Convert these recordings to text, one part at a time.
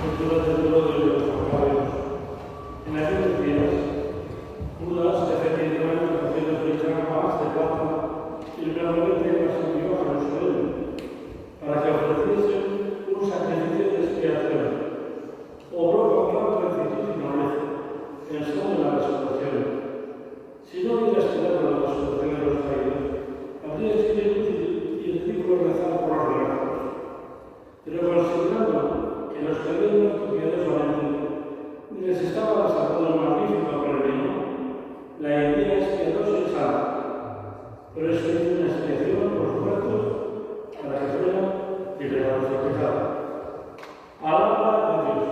Lectura del libro de los Evangelios. En aquellos días, Judas, definitivamente conocido por echar más de plata, y realmente las envió a Jerusalén para que ofreciesen un sacrificio de expiación. Obró con gran rectitud y nobleza, pensando en la resurrección. Si no hubiera esperado la resurrección de los caídos, habría sido inútil y ridículo rezar por los milagros. Pero considerando que los que habían muerto piadosamente les estaba desatado el magnífico premio, la idea es piadosa y santa. Por eso hizo una expiación por los muertos para que fueran liberados del pecado. Palabra de Dios.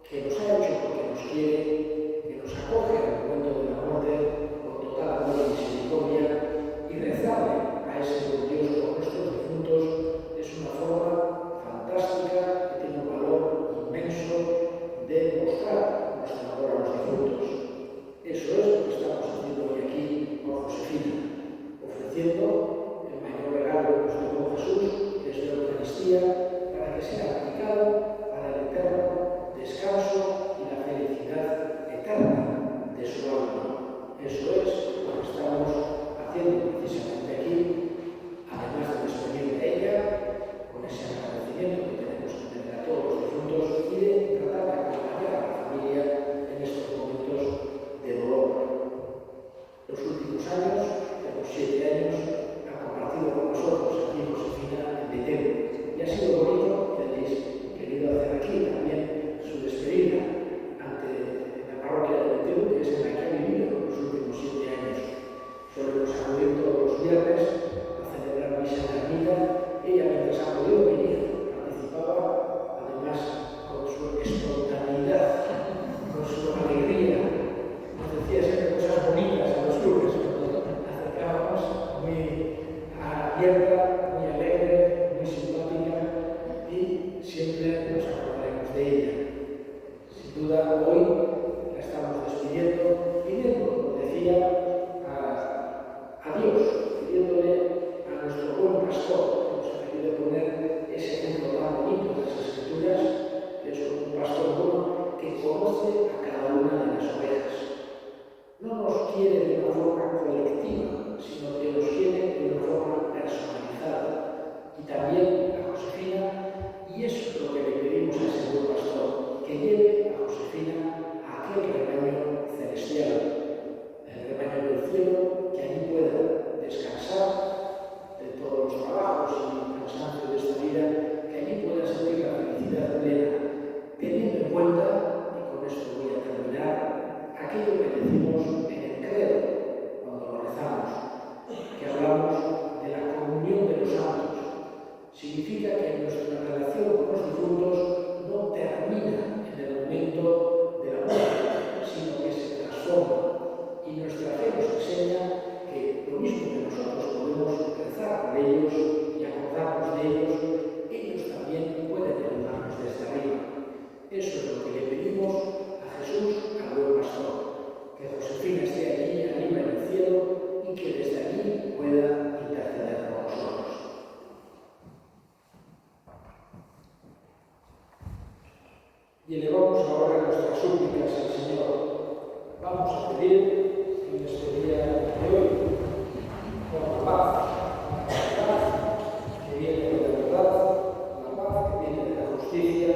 Que nos ha hecho porque nos quiere, que nos acoge al momento de la muerte con viernes a celebrar misa en la ermita. Ella, mientras ha podido venir, participaba, además con su espontaneidad, con su alegría. Nos decía siempre cosas bonitas a los clubes, cuando acercábamos, muy abierta, muy alegre, muy simpática, y siempre nos acordaremos de ella. Sin duda, hoy la estamos despidiendo, pidiendo, como decía, a Dios, pidiéndole a nuestro buen pastor, que nos ha querido poner ese ejemplo tan bonito de las Escrituras, que es un pastor bueno que conoce a cada una de las ovejas. No nos quiere de una forma colectiva, sino que nos quiere de una forma personalizada. Y también a Josefina, y eso es lo que le pedimos a ese buen pastor, que lleve a Josefina a aquel rebaño celestial, el rebaño del cielo, que allí pueda descansar de todos los trabajos y el cansancio de esta vida, que allí pueda sentir la felicidad plena, teniendo en cuenta, y con esto voy a terminar, aquello que decimos en el credo cuando lo rezamos, que hablamos de la comunión de los santos. Significa que nuestra relación con los difuntos no termina en el momento de la muerte, sino que se transforma. Y nuestra fe nos enseña que lo mismo que nosotros podemos rezar por ellos y acordarnos de ellos, ellos también pueden ayudarnos desde arriba. Eso es lo que le pedimos a Jesús, al buen pastor, que Josefina esté allí arriba en el cielo y que desde allí pueda interceder por nosotros. Y elevamos ahora nuestras súplicas al Señor. Vamos a pedir en este día de hoy por la paz que viene de la verdad, la paz que viene de la justicia,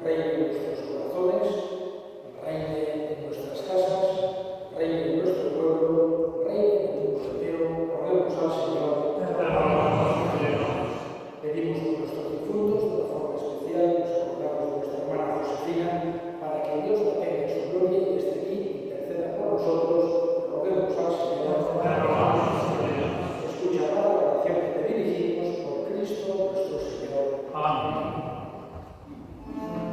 reine en nuestros corazones, reine en nuestras casas, reine en nuestro pueblo, reine en el mundo entero. Roguemos al Señor. Pedimos por nuestros difuntos de una forma especial, nos acordamos de nuestra hermana Josefina, para que Dios la tenga en su gloria y desde aquí interceda por nosotros. Roguemos al Señor. Escucha la oración que te dirigimos por Cristo nuestro Señor. Amén. Amen.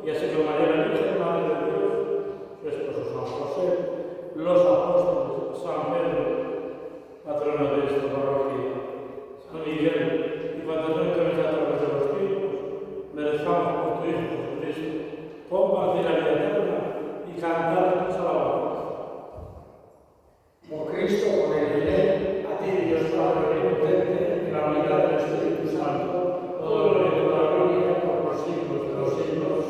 y así como María la Virgen, Madre de Dios, su esposo San José, los apóstoles, San Pedro, patrono de esta parroquia, San Miguel, y cuando no encabeza a través de los tiempos, merezcamos por tu Hijo Jesucristo compartir la vida eterna y cantar tus alabanzas. Por Cristo, con el y en él, a ti, Dios Padre omnipotente, en la unidad del Espíritu Santo, todo lo que toda gloria por los siglos de los siglos.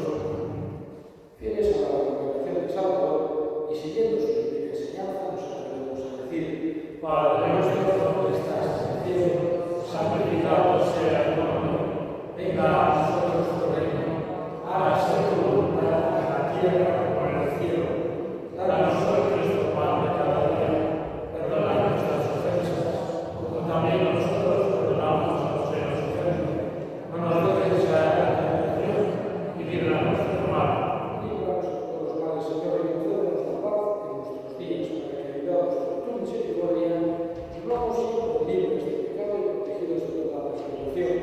Fieles a la recomendación del Salvador y siguiendo su bíblica enseñanza, nos atrevemos a decir: Padre nuestro que estás en el cielo, santificado sea tu nombre. Venga a nosotros tu reino. Hágase tu voluntad en la tierra como en el cielo. Danos hoy nuestro pan de cada día. Perdona nuestras ofensas, como también nosotros perdonamos a los que nos ofenden. No nos dejes caer en la tentación y líbranos del mal. Líbranos de todos los males, Señor, y concédenos la paz en nuestros días, para que, ayudados por tu misericordia, vivamos siempre libres de pecado y protegidos de toda persecución,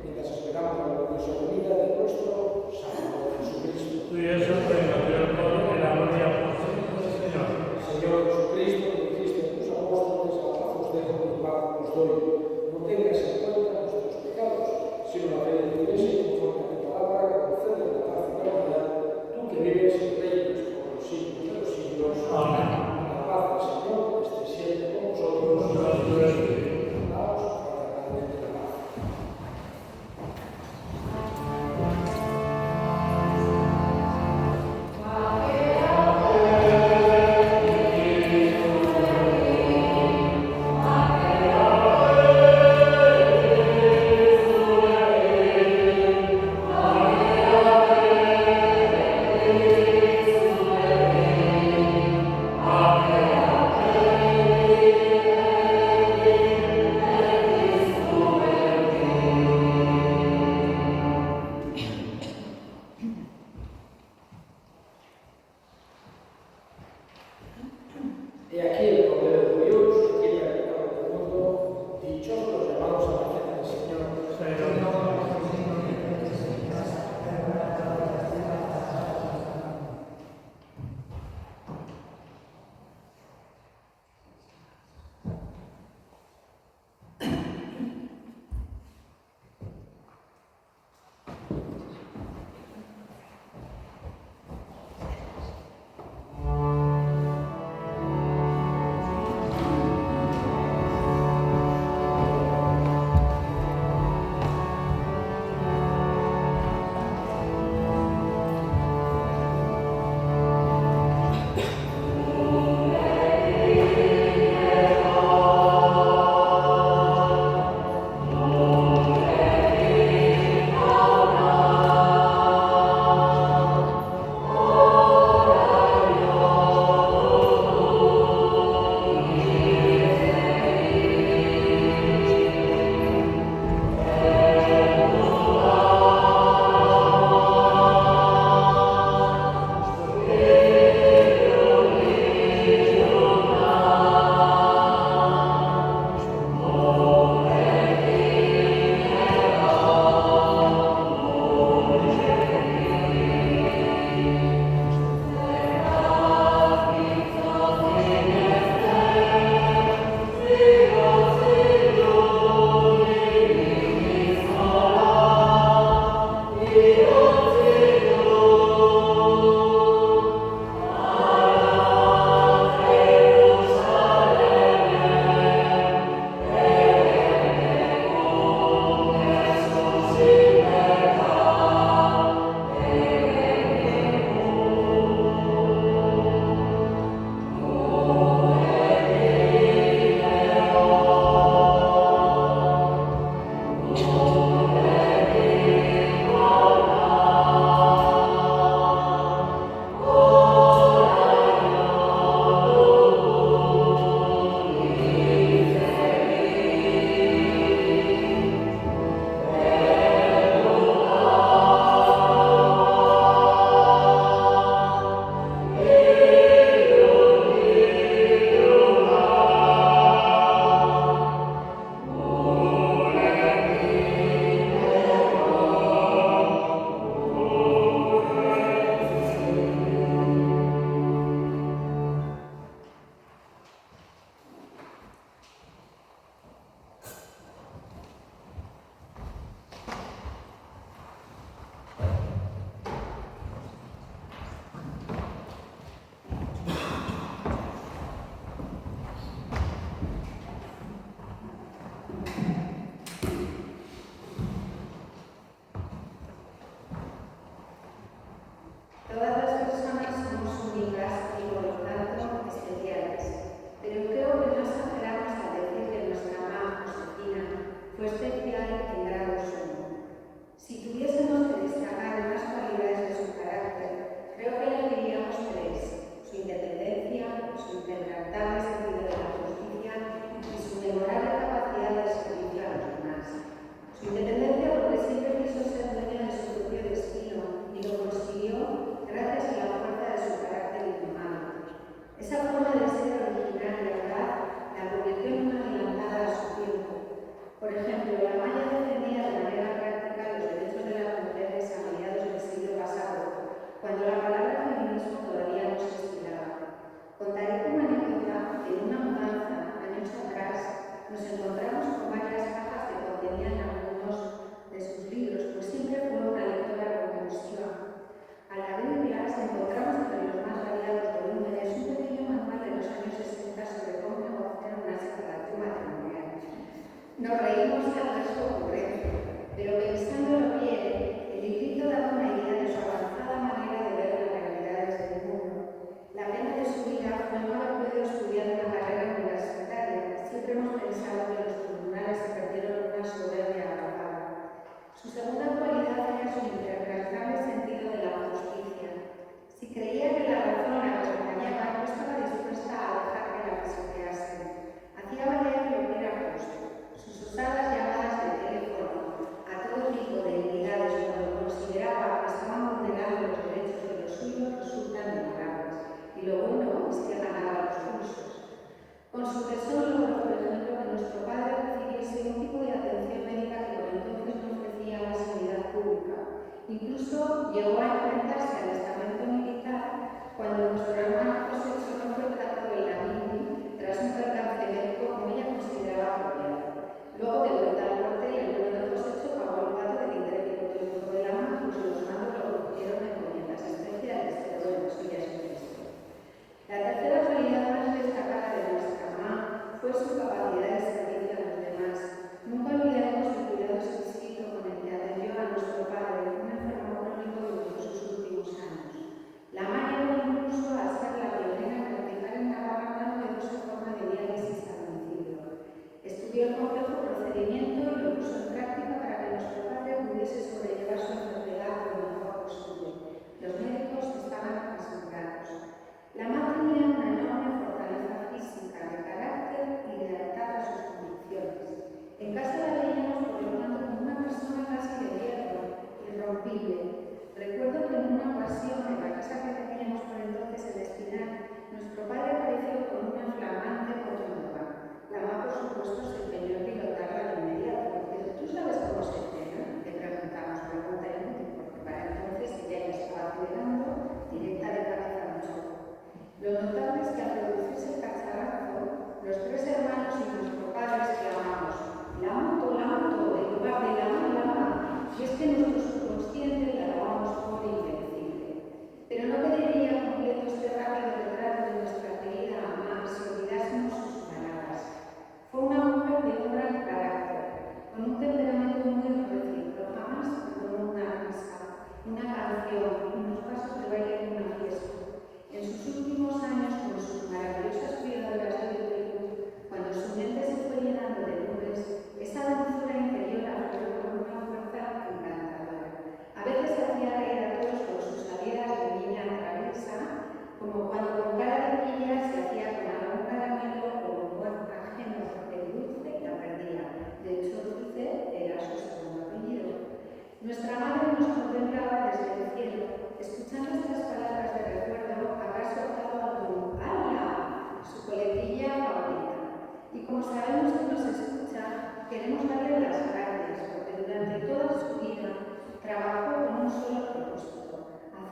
mientras esperamos la gloriosa venida de nuestro Salvador Jesucristo. Tuyo es el reino, el poder y la gloria por siempre, Señor. Señor Jesucristo, que dijiste a tus apóstoles: a paz os dejo, mi paz os doy. No tengas en cuenta nuestros pecados, sino la fe de tu Iglesia, y conforme a tu palabra, que concede la paz y la unidad, tú que vives y reinas por los siglos de los siglos. Amén. La paz del Señor esté siempre con vosotros. Daos fraternalmente la paz.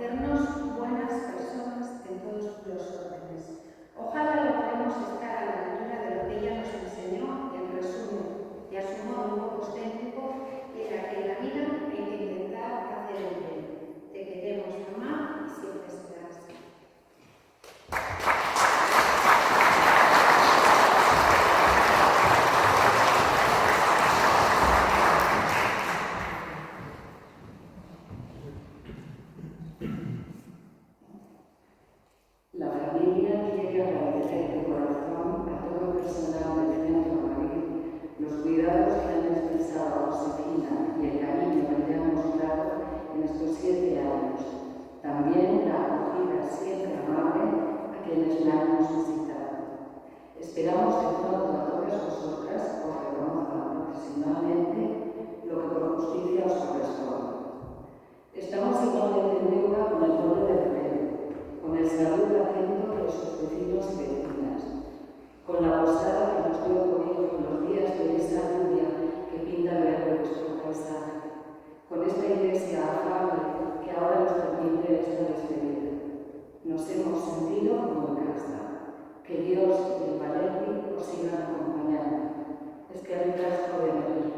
hacernos buenas personas en todos los órdenes. Ojalá logremos estar a la altura de lo que ella nos enseñó, en resumen, y a su modo un poco excéntrico, en la que en la vida hay que intentar hacer el bien. Te queremos, mamá, y siempre serás. La familia quiere agradecer de corazón a todo el personal del Centro Madrid los cuidados que han expresado Josefina y el cariño que le han mostrado en estos 7 años. También la acogida siempre amable a quienes la hemos visitado. Esperamos que pronto a todas vosotras os reconozcan profesionalmente lo que por justicia os corresponde. Estamos igualmente en deuda con el pueblo de Rey, con el saludo atento de sus vecinos y vecinas, con la posada que nos dio cobijo los días de esa lluvia que pinta verde nuestro paisaje, con esta iglesia afable que ahora nos permite esta despedida. Nos hemos sentido como en casa. Que Dios y el Valerdi os sigan acompañando. Es que hay casco de venir.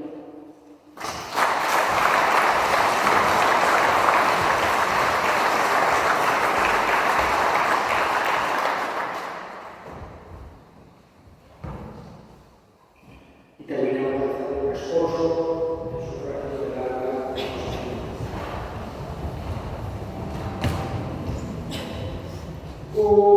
Y terminamos de hacer un esposo del sufragio del alma. Oh.